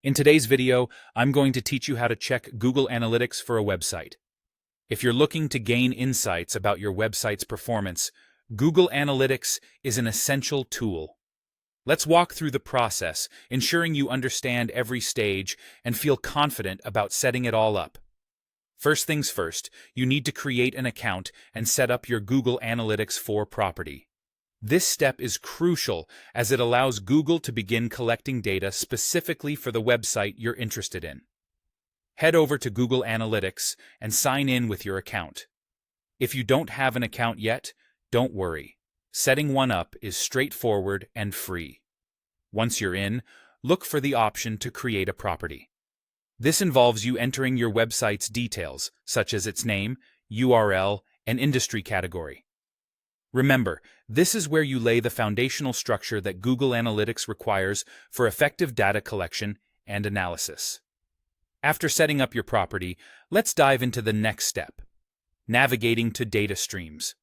In today's video, I'm going to teach you how to check Google Analytics for a website. If you're looking to gain insights about your website's performance, Google Analytics is an essential tool. Let's walk through the process, ensuring you understand every stage and feel confident about setting it all up. First things first, you need to create an account and set up your Google Analytics 4 property. This step is crucial as it allows Google to begin collecting data specifically for the website you're interested in. Head over to Google Analytics and sign in with your account. If you don't have an account yet, don't worry. Setting one up is straightforward and free. Once you're in, look for the option to create a property. This involves you entering your website's details, such as its name, URL, and industry category. Remember, this is where you lay the foundational structure that Google Analytics requires for effective data collection and analysis. After setting up your property, let's dive into the next step: navigating to data streams.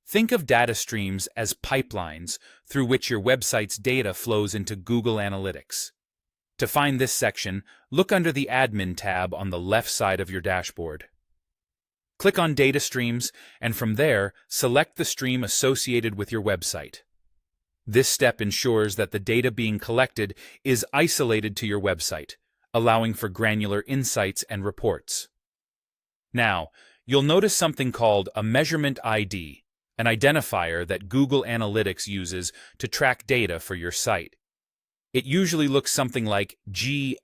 Think of data streams as pipelines through which your website's data flows into Google Analytics. To find this section, look under the Admin tab on the left side of your dashboard. Click on Data Streams, and from there, select the stream associated with your website. This step ensures that the data being collected is isolated to your website, allowing for granular insights and reports. Now, you'll notice something called a Measurement ID, an identifier that Google Analytics uses to track data for your site. It usually looks something like GXXXX.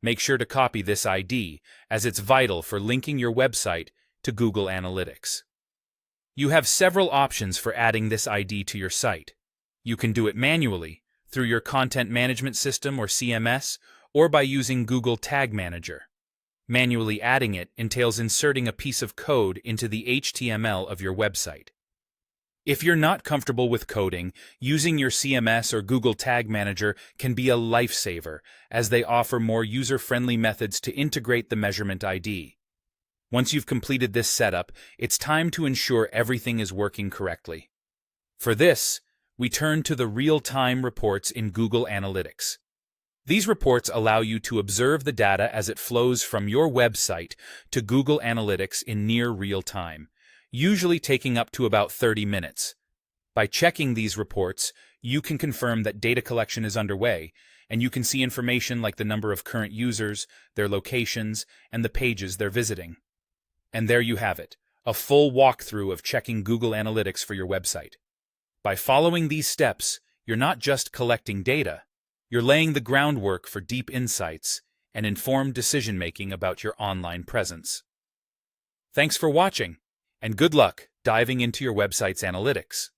Make sure to copy this ID, as it's vital for linking your website to Google Analytics. You have several options for adding this ID to your site. You can do it manually, through your Content Management System or CMS, or by using Google Tag Manager. Manually adding it entails inserting a piece of code into the HTML of your website. If you're not comfortable with coding, using your CMS or Google Tag Manager can be a lifesaver, as they offer more user-friendly methods to integrate the measurement ID. Once you've completed this setup, it's time to ensure everything is working correctly. For this, we turn to the real-time reports in Google Analytics. These reports allow you to observe the data as it flows from your website to Google Analytics in near real time, usually taking up to about 30 minutes. By checking these reports, you can confirm that data collection is underway, and you can see information like the number of current users, their locations, and the pages they're visiting. And there you have it, a full walkthrough of checking Google Analytics for your website. By following these steps, you're not just collecting data, you're laying the groundwork for deep insights and informed decision-making about your online presence. Thanks for watching, and good luck diving into your website's analytics.